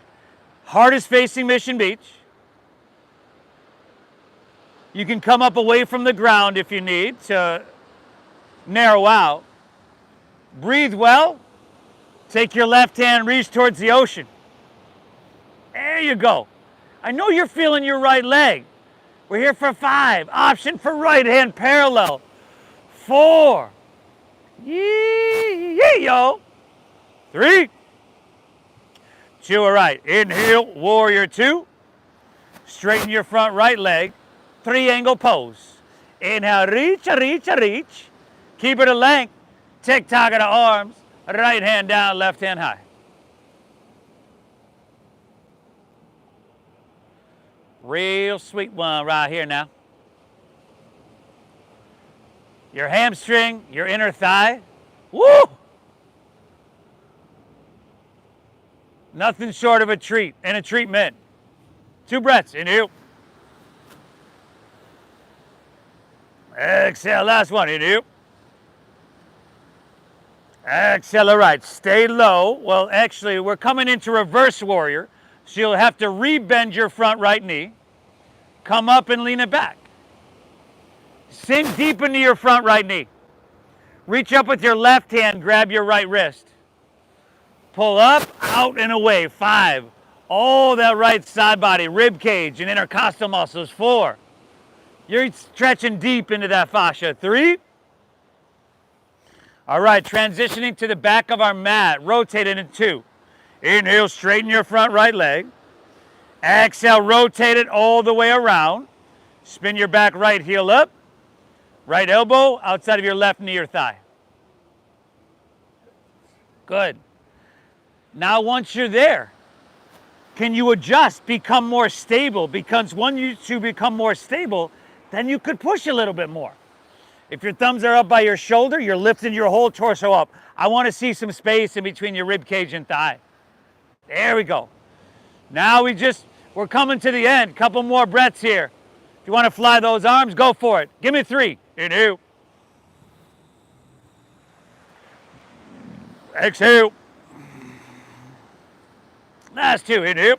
Heart is facing Mission Beach. You can come up away from the ground if you need to narrow out. Breathe well. Take your left hand, reach towards the ocean. There you go. I know you're feeling your right leg. We're here for 5. Option for right hand parallel. 4. Yee, yo. 3. 2, all right. Inhale, warrior 2. Straighten your front right leg. 3 angle pose. Inhale, reach, reach, reach. Keep it a length. Tick-tock of the arms. Right hand down, left hand high. Real sweet one right here now. Your hamstring, your inner thigh. Woo! Nothing short of a treat and a treatment. 2 breaths. Inhale. Exhale, last one. Inhale. Exhale, all right. Stay low. Well, actually, we're coming into reverse warrior, so you'll have to rebend your front right knee. Come up and lean it back. Sink deep into your front right knee. Reach up with your left hand, grab your right wrist. Pull up, out, and away. 5. Oh, that right side body, rib cage, and intercostal muscles. 4. You're stretching deep into that fascia. 3. All right, transitioning to the back of our mat. Rotate it in 2. Inhale, straighten your front right leg. Exhale, rotate it all the way around. Spin your back right heel up. Right elbow outside of your left knee or thigh. Good. Now once you're there, can you adjust, become more stable? Because once you become more stable, then you could push a little bit more. If your thumbs are up by your shoulder, you're lifting your whole torso up. I want to see some space in between your rib cage and thigh. There we go. Now we're coming to the end. Couple more breaths here. If you want to fly those arms, go for it. Give me 3. Inhale. Exhale. Last 2. Inhale.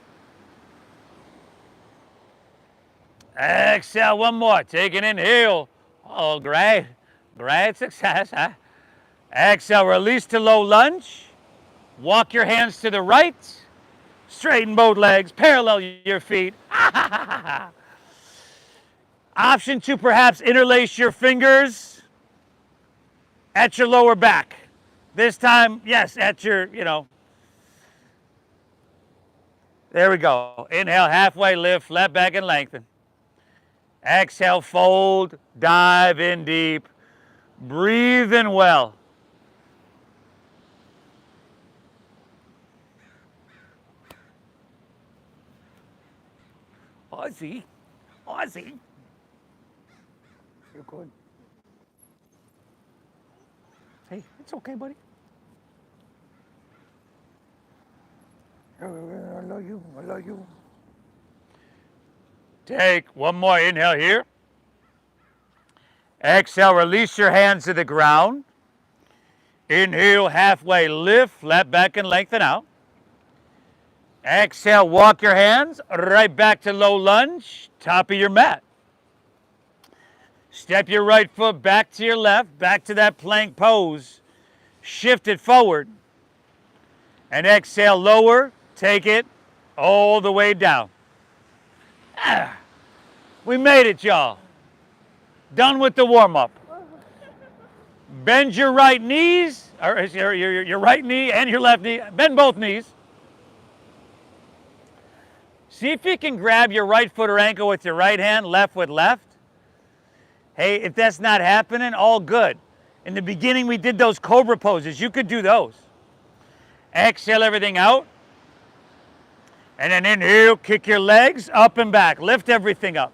Exhale. One more. Take an inhale. Oh, great. Great success, huh? Exhale. Release to low lunge. Walk your hands to the right. Straighten both legs. Parallel your feet. Option to perhaps interlace your fingers at your lower back. This time, yes, at your, there we go. Inhale, halfway lift, flat back and lengthen. Exhale, fold, dive in deep. Breathe in well. Aussie. You're good. Hey, it's okay, buddy. I love you. Take one more inhale here. Exhale, release your hands to the ground. Inhale, halfway lift, flat back and lengthen out. Exhale, walk your hands right back to low lunge, top of your mat. Step your right foot back to your left, back to that plank pose. Shift it forward. And exhale, lower, take it all the way down. We made it, y'all. Done with the warm-up. Bend your right knees, or your right knee and your left knee. Bend both knees. See if you can grab your right foot or ankle with your right hand, left with left. Hey, if that's not happening, all good. In the beginning, we did those cobra poses. You could do those. Exhale everything out. And then inhale, kick your legs up and back. Lift everything up.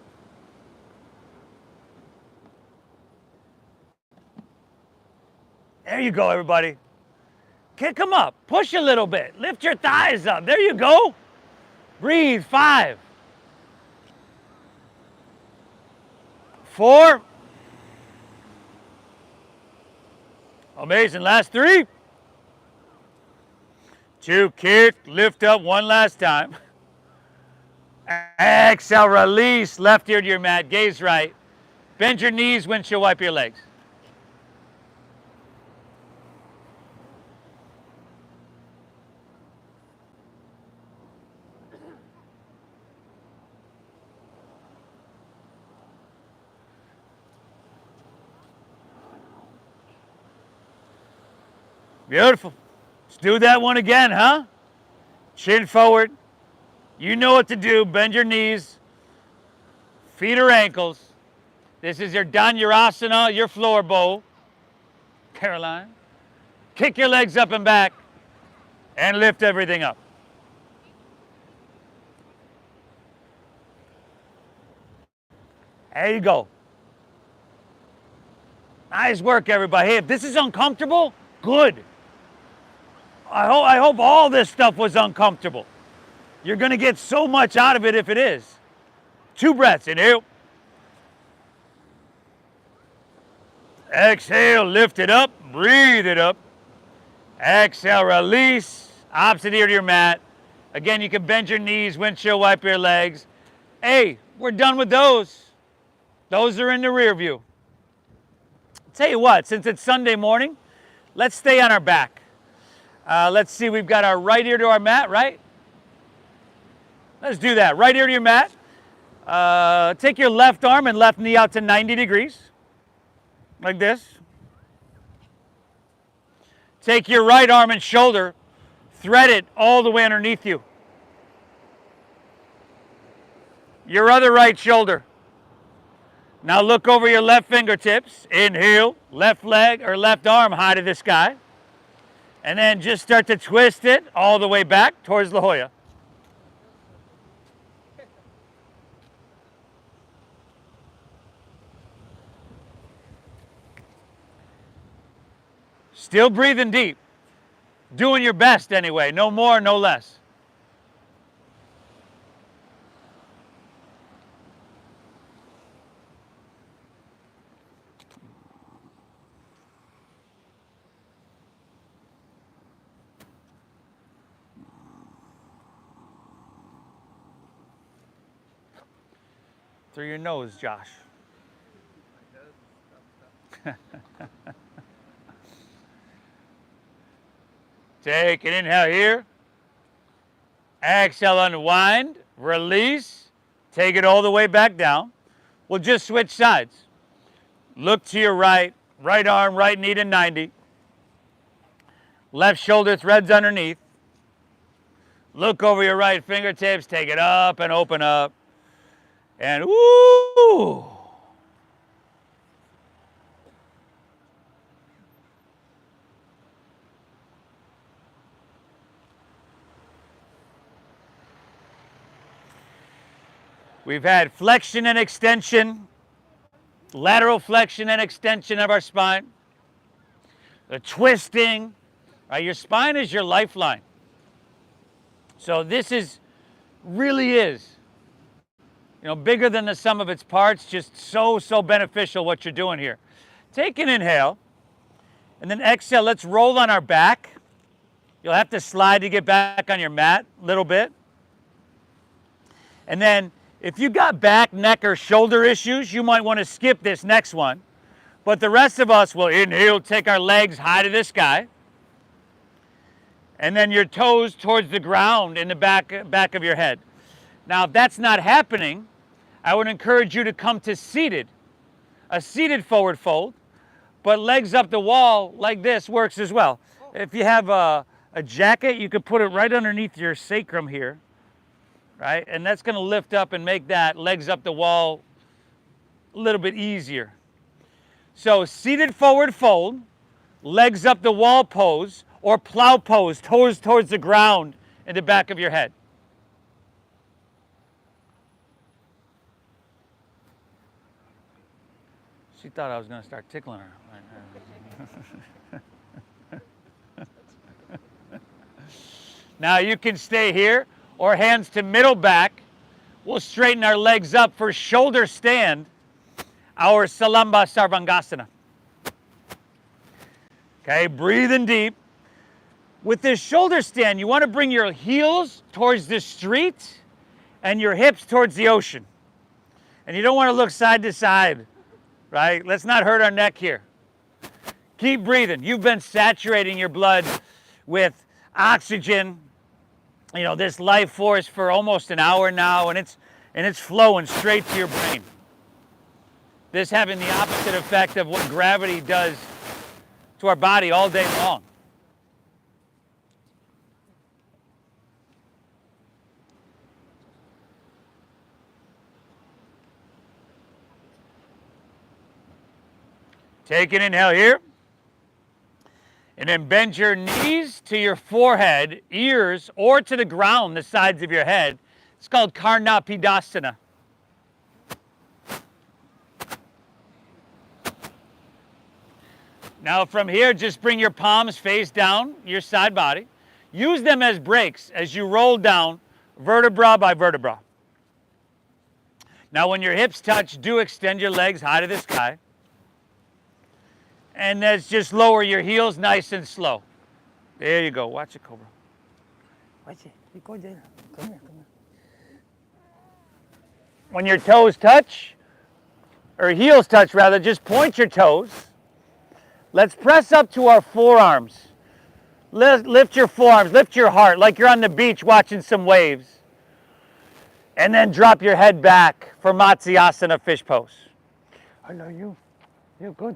There you go, everybody. Kick them up. Push a little bit. Lift your thighs up. There you go. Breathe. 5, 4. Amazing. Last 3. 2. Kick. Lift up one last time. Exhale. Release. Left ear to your mat. Gaze right. Bend your knees. Windshield wipe your legs. Beautiful. Let's do that one again, huh? Chin forward. You know what to do. Bend your knees, feet or ankles. This is your Dhanurasana, your floor bowl. Caroline. Kick your legs up and back and lift everything up. There you go. Nice work, everybody. Hey, if this is uncomfortable, good. I hope all this stuff was uncomfortable. You're going to get so much out of it if it is. 2 breaths. Inhale. Exhale. Lift it up. Breathe it up. Exhale. Release. Opposite ear to your mat. Again, you can bend your knees, windshield wipe your legs. Hey, we're done with those. Those are in the rear view. Tell you what, since it's Sunday morning, let's stay on our back. Let's see, we've got our right ear to our mat, right? Let's do that. Right ear to your mat. Take your left arm and left knee out to 90 degrees, like this. Take your right arm and shoulder, thread it all the way underneath you. Your other right shoulder. Now look over your left fingertips. Inhale, left leg or left arm high to the sky. And then just start to twist it all the way back towards La Jolla. Still breathing deep. Doing your best anyway. No more, no less. Through your nose, Josh. Take an inhale here. Exhale, unwind, release. Take it all the way back down. We'll just switch sides. Look to your right. Right arm, right knee to 90. Left shoulder threads underneath. Look over your right fingertips. Take it up and open up. And woo! We've had flexion and extension, lateral flexion and extension of our spine, the twisting. Right? Your spine is your lifeline. So this really is, bigger than the sum of its parts, just so beneficial what you're doing here. Take an inhale, and then exhale. Let's roll on our back. You'll have to slide to get back on your mat a little bit. And then if you got back, neck, or shoulder issues, you might want to skip this next one. But the rest of us will inhale, take our legs high to the sky. And then your toes towards the ground in the back of your head. Now, if that's not happening, I would encourage you to come to seated. A seated forward fold, but legs up the wall like this works as well. If you have a jacket, you could put it right underneath your sacrum here, right? And that's gonna lift up and make that legs up the wall a little bit easier. So seated forward fold, legs up the wall pose, or plow pose, toes towards the ground in the back of your head. She thought I was going to start tickling her. Now you can stay here or hands to middle back. We'll straighten our legs up for shoulder stand, our Salamba Sarvangasana. Okay, breathing deep. With this shoulder stand, you want to bring your heels towards the street and your hips towards the ocean. And you don't want to look side to side, right? Let's not hurt our neck here. Keep breathing. You've been saturating your blood with oxygen, you know, this life force for almost an hour now, and it's flowing straight to your brain. This having the opposite effect of what gravity does to our body all day long. Take an inhale here. And then bend your knees to your forehead, ears, or to the ground, the sides of your head. It's called Karnapidasana. Now from here, just bring your palms face down, your side body. Use them as brakes as you roll down vertebra by vertebra. Now when your hips touch, do extend your legs high to the sky. And let's just lower your heels nice and slow. There you go. Watch it, Cobra. Watch it. You go there. Come here, come here. When your toes touch, or heels touch rather, just point your toes. Let's press up to our forearms. Lift your forearms, lift your heart like you're on the beach watching some waves. And then drop your head back for Matsyasana fish pose. I love you. You're good.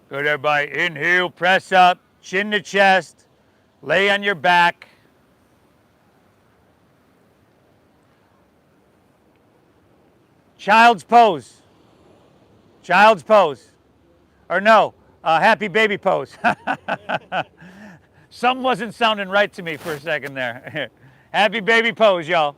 Good, everybody. Inhale, press up, chin to chest, lay on your back. Child's pose. Child's pose. Or no, happy baby pose. Something wasn't sounding right to me for a second there. Happy baby pose, y'all.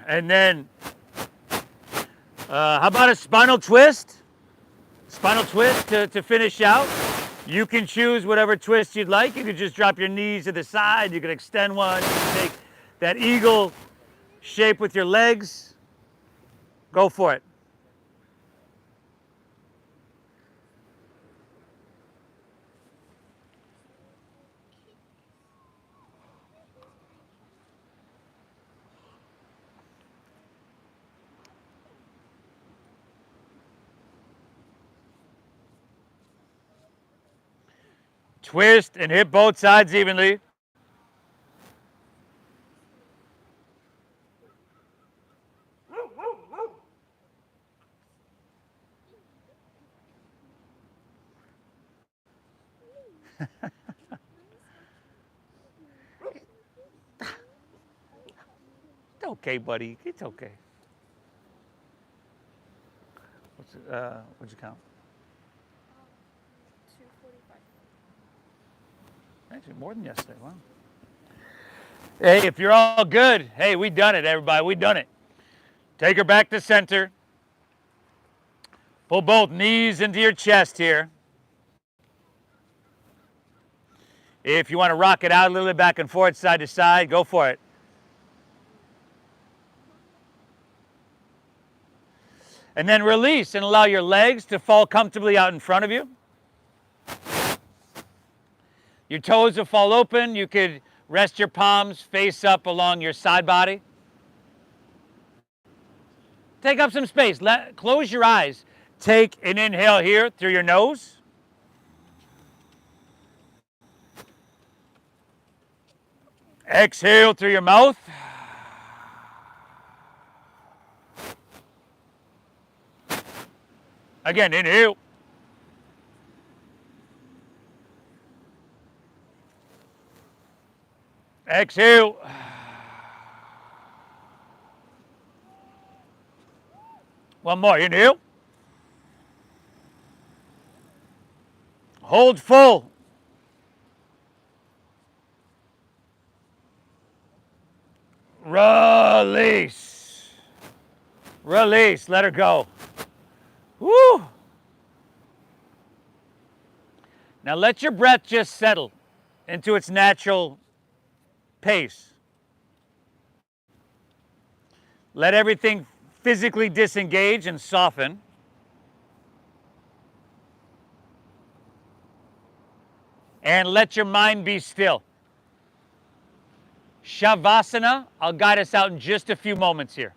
And then, how about a spinal twist? Spinal twist to finish out. You can choose whatever twist you'd like. You could just drop your knees to the side. You could extend one. You can take that eagle shape with your legs. Go for it. Twist and hit both sides evenly. It's okay, buddy. It's okay. What'd you count? 2:45. Actually, more than yesterday. Wow. Hey, if you're all good, hey, we done it, everybody. We done it. Take her back to center. Pull both knees into your chest here. If you want to rock it out a little bit back and forth, side to side, go for it. And then release and allow your legs to fall comfortably out in front of you. Your toes will fall open. You could rest your palms face up along your side body. Take up some space. Close your eyes. Take an inhale here through your nose. Exhale through your mouth. Again, inhale. Exhale. One more, inhale. Hold full. Release. Release, let her go. Woo! Now let your breath just settle into its natural pace. Let everything physically disengage and soften. And let your mind be still. Shavasana, I'll guide us out in just a few moments here.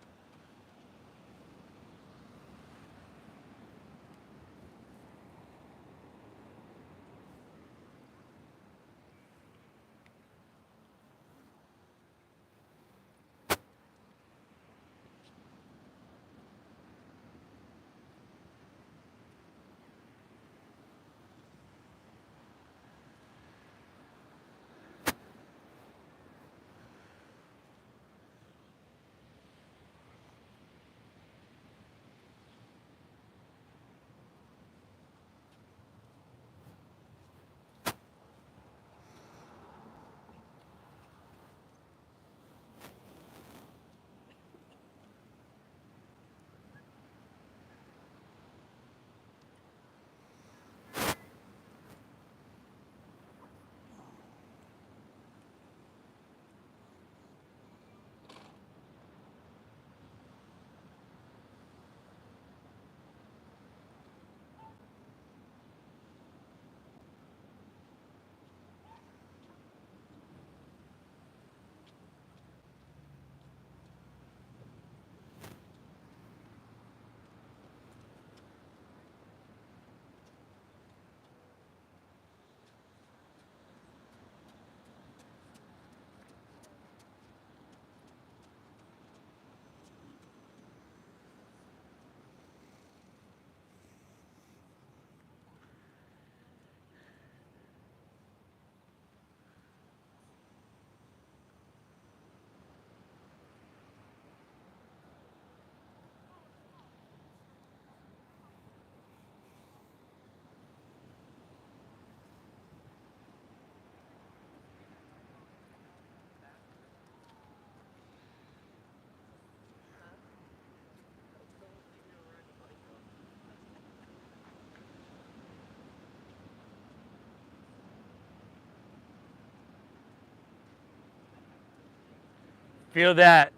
Feel that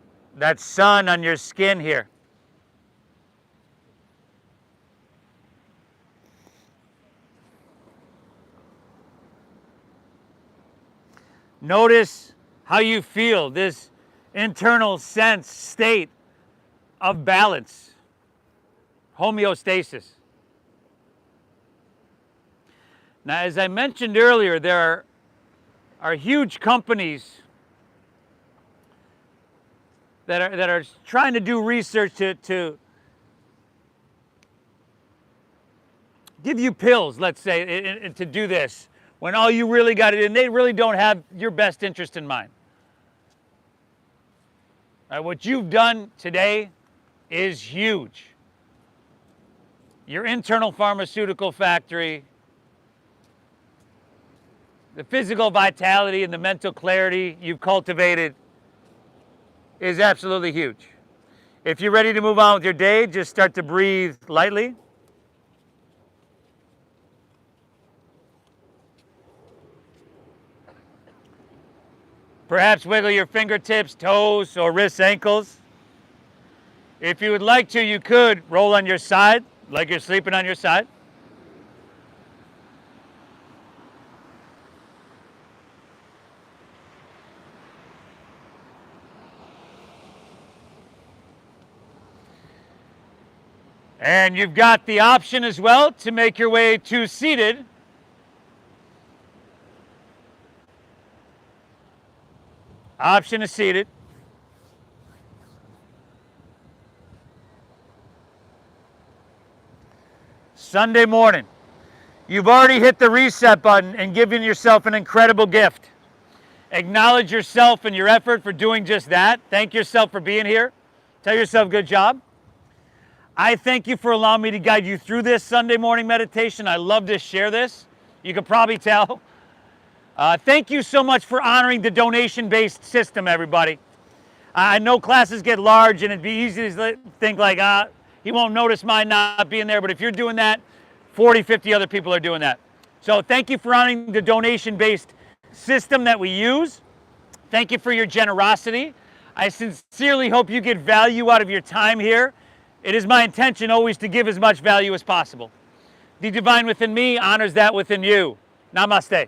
sun on your skin here. Notice how you feel, this internal state of balance, homeostasis. Now, as I mentioned earlier, there are huge companies that are trying to do research to give you pills, let's say, to do this, when all you really got it, and they really don't have your best interest in mind. What you've done today is huge. Your internal pharmaceutical factory the physical vitality and the mental clarity you've cultivated is absolutely huge. If you're ready to move on with your day, just start to breathe lightly. Perhaps wiggle your fingertips, toes, or wrists, ankles. If you would like to, you could roll on your side, like you're sleeping on your side. And you've got the option as well to make your way to seated. Option is seated. Sunday morning. You've already hit the reset button and given yourself an incredible gift. Acknowledge yourself and your effort for doing just that. Thank yourself for being here. Tell yourself good job. I thank you for allowing me to guide you through this Sunday morning meditation. I love to share this. You can probably tell. Thank you so much for honoring the donation-based system, everybody. I know classes get large and it'd be easy to think like, he won't notice mine not being there, but if you're doing that, 40, 50 other people are doing that. So thank you for honoring the donation-based system that we use. Thank you for your generosity. I sincerely hope you get value out of your time here. It is my intention always to give as much value as possible. The divine within me honors that within you. Namaste.